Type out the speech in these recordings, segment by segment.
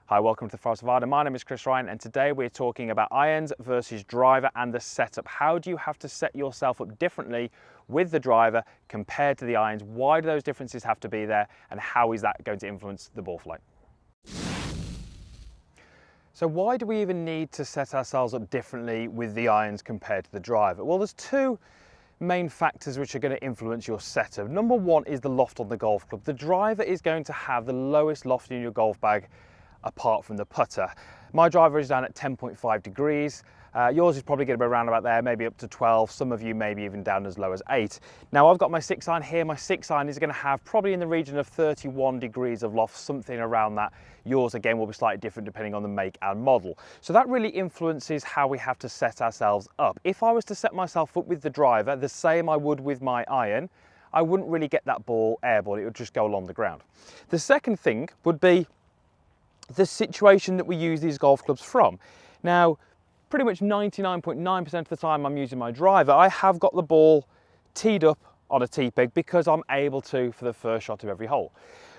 Hi, welcome to the Forest of Arden. My name is Chris Ryan and today we're talking about irons versus driver and the setup. How do you have to set yourself up differently with the driver compared to the irons? Why do those differences have to be there and how is that going to influence the ball flight? So why do we even need to set ourselves up differently with the irons compared to the driver? Well, there's two main factors which are going to influence your setup. Number one is the loft on the golf club. The driver is going to have the lowest loft in your golf bag apart from the putter. My driver is down at 10.5 degrees. Yours is probably going to be around about there, maybe up to 12. Some of you maybe even down as low as 8. Now I've got my 6 iron here. My 6 iron is going to have probably in the region of 31 degrees of loft, something around that. Yours again will be slightly different depending on the make and model. So that really influences how we have to set ourselves up. If I was to set myself up with the driver the same I would with my iron, I wouldn't really get that ball airborne. It would just go along the ground. The second thing would be the situation that we use these golf clubs from. Now, pretty much 99.9% of the time I'm using my driver, I have got the ball teed up on a tee peg because I'm able to for the first shot of every hole.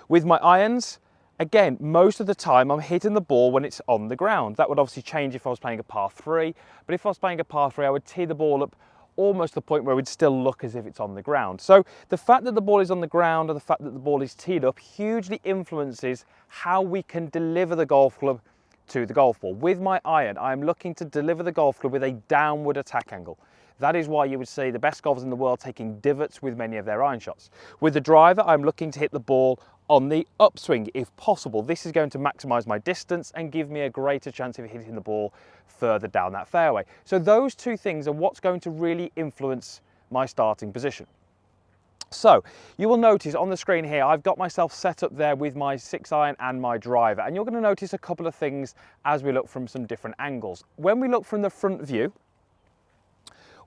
With my irons, again, most of the time I'm hitting the ball when it's on the ground. That would obviously change if I was playing a par 3, but if I was playing a par 3, I would tee the ball up almost to the point where it would still look as if it's on the ground. So the fact that the ball is on the ground and the fact that the ball is teed up hugely influences how we can deliver the golf club to the golf ball. With my iron, I am looking to deliver the golf club with a downward attack angle. That is why you would see the best golfers in the world taking divots with many of their iron shots. With the driver, I'm looking to hit the ball on the upswing if possible. This is going to maximize my distance and give me a greater chance of hitting the ball further down that fairway. So those two things are what's going to really influence my starting position. So you will notice on the screen here, I've got myself set up there with my 6 iron and my driver. And you're going to notice a couple of things as we look from some different angles. When we look from the front view,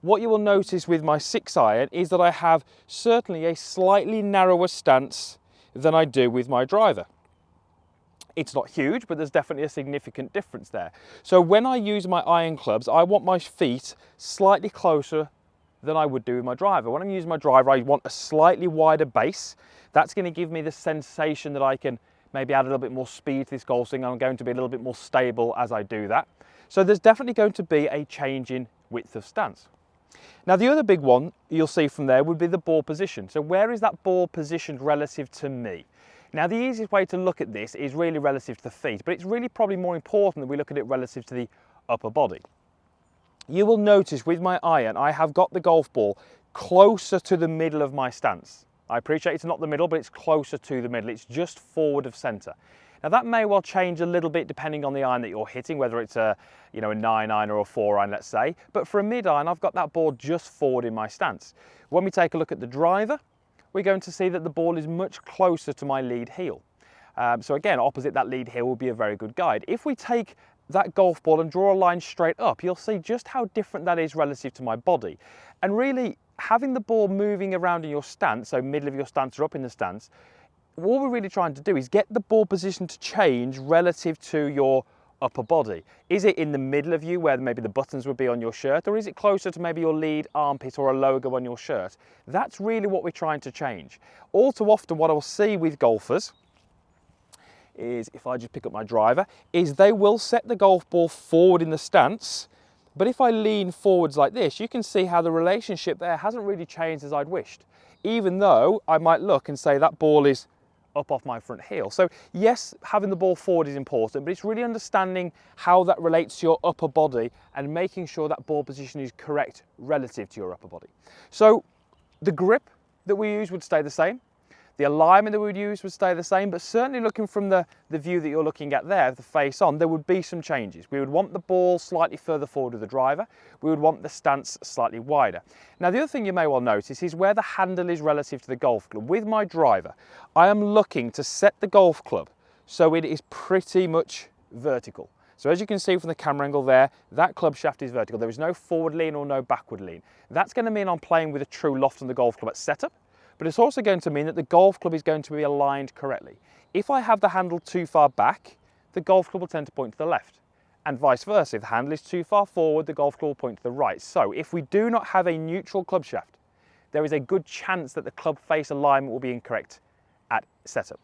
what you will notice with my 6 iron is that I have certainly a slightly narrower stance than I do with my driver. It's not huge, but there's definitely a significant difference there. So when I use my iron clubs, I want my feet slightly closer than I would do with my driver. When I'm using my driver, I want a slightly wider base. That's going to give me the sensation that I can maybe add a little bit more speed to this golf swing. I'm going to be a little bit more stable as I do that. So there's definitely going to be a change in width of stance. Now the other big one you'll see from there would be the ball position. So where is that ball positioned relative to me? Now the easiest way to look at this is really relative to the feet, but it's really probably more important that we look at it relative to the upper body. You will notice with my iron, I have got the golf ball closer to the middle of my stance. I appreciate it's not the middle, but it's closer to the middle. It's just forward of center. Now that may well change a little bit depending on the iron that you're hitting, whether it's a 9 iron or a 4 iron, let's say. But for a mid iron, I've got that ball just forward in my stance. When we take a look at the driver, we're going to see that the ball is much closer to my lead heel. So again, opposite that lead heel will be a very good guide. If we take that golf ball and draw a line straight up, you'll see just how different that is relative to my body. And really, having the ball moving around in your stance, so middle of your stance or up in the stance, what we're really trying to do is get the ball position to change relative to your upper body. Is it in the middle of you where maybe the buttons would be on your shirt, or is it closer to maybe your lead armpit or a logo on your shirt? That's really what we're trying to change. All too often what I'll see with golfers is, if I just pick up my driver, is they will set the golf ball forward in the stance, but if I lean forwards like this, you can see how the relationship there hasn't really changed as I'd wished, even though I might look and say that ball is up off my front heel. So yes, having the ball forward is important, but it's really understanding how that relates to your upper body and making sure that ball position is correct relative to your upper body. So the grip that we use would stay the same. The alignment that we would use would stay the same, but certainly looking from the view that you're looking at there, the face on, there would be some changes. We would want the ball slightly further forward with the driver. We would want the stance slightly wider. Now, the other thing you may well notice is where the handle is relative to the golf club. With my driver, I am looking to set the golf club so it is pretty much vertical. So as you can see from the camera angle there, that club shaft is vertical. There is no forward lean or no backward lean. That's going to mean I'm playing with a true loft on the golf club at setup. But it's also going to mean that the golf club is going to be aligned correctly. If I have the handle too far back, the golf club will tend to point to the left, and vice versa. If the handle is too far forward, the golf club will point to the right. So if we do not have a neutral club shaft, there is a good chance that the club face alignment will be incorrect at setup.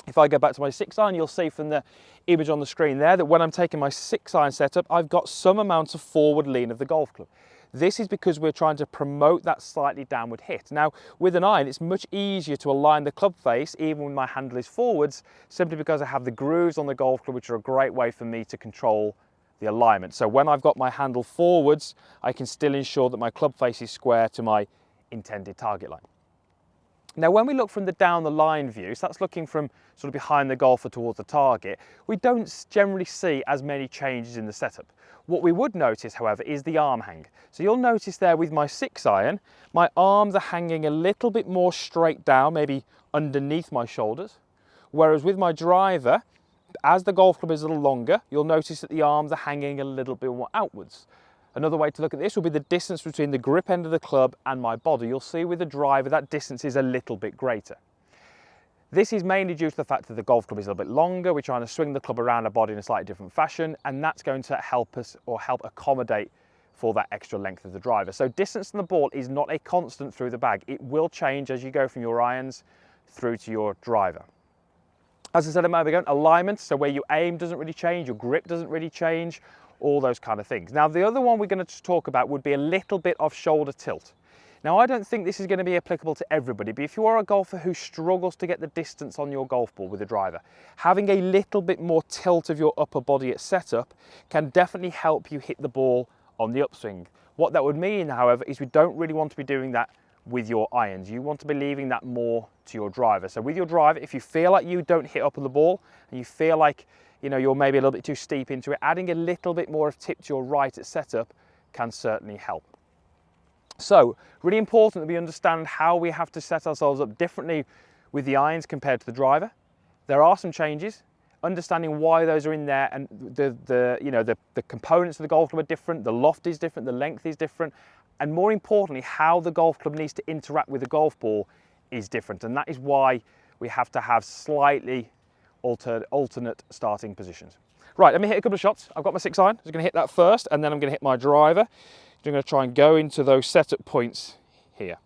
If I go back to my 6-iron, you'll see from the image on the screen there that when I'm taking my 6-iron setup, I've got some amount of forward lean of the golf club. This is because we're trying to promote that slightly downward hit. Now, with an iron, it's much easier to align the club face, even when my handle is forwards, simply because I have the grooves on the golf club, which are a great way for me to control the alignment. So when I've got my handle forwards, I can still ensure that my club face is square to my intended target line. Now, when we look from the down the line view, so that's looking from sort of behind the golfer towards the target, we don't generally see as many changes in the setup. What we would notice, however, is the arm hang. So you'll notice there with my 6-iron, my arms are hanging a little bit more straight down, maybe underneath my shoulders. Whereas with my driver, as the golf club is a little longer, you'll notice that the arms are hanging a little bit more outwards. Another way to look at this will be the distance between the grip end of the club and my body. You'll see with the driver that distance is a little bit greater. This is mainly due to the fact that the golf club is a little bit longer. We're trying to swing the club around our body in a slightly different fashion, and that's going to help us or help accommodate for that extra length of the driver. So distance from the ball is not a constant through the bag. It will change as you go from your irons through to your driver. As I said a moment ago, alignment, so where you aim doesn't really change, your grip doesn't really change, all those kind of things. Now, the other one we're going to talk about would be a little bit of shoulder tilt. Now, I don't think this is going to be applicable to everybody, but if you are a golfer who struggles to get the distance on your golf ball with a driver, having a little bit more tilt of your upper body at setup can definitely help you hit the ball on the upswing. What that would mean, however, is we don't really want to be doing that with your irons. You want to be leaving that more to your driver. So with your driver, if you feel like you don't hit up on the ball and you feel like you're maybe a little bit too steep into it, adding a little bit more of tip to your right at setup can certainly help. So really important that we understand how we have to set ourselves up differently with the irons compared to the driver. There are some changes. Understanding why those are in there, and the components of the golf club are different, the loft is different, the length is different, and more importantly, how the golf club needs to interact with the golf ball is different, and that is why we have to have slightly alternate starting positions. Right, let me hit a couple of shots. I've got my 6-iron. I'm going to hit that first, and then I'm going to hit my driver. I'm going to try and go into those setup points here.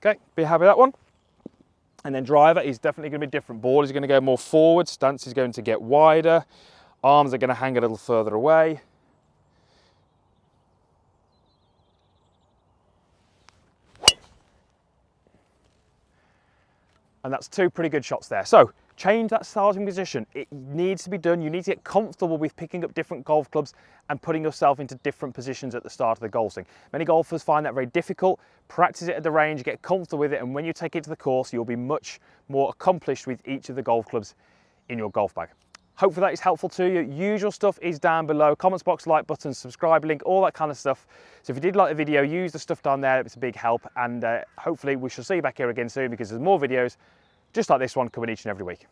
Okay, be happy with that one. And then driver is definitely going to be different. Ball is going to go more forward. Stance is going to get wider. Arms are going to hang a little further away. And that's 2 pretty good shots there. So change that starting position. It needs to be done. You need to get comfortable with picking up different golf clubs and putting yourself into different positions at the start of the golf swing. Many golfers find that very difficult. Practice it at the range, get comfortable with it, and when you take it to the course, you'll be much more accomplished with each of the golf clubs in your golf bag. Hopefully that is helpful to you. Usual stuff is down below. Comments box, like button, subscribe link, all that kind of stuff. So if you did like the video, use the stuff down there. It's a big help. And hopefully we shall see you back here again soon, because there's more videos just like this one coming each and every week.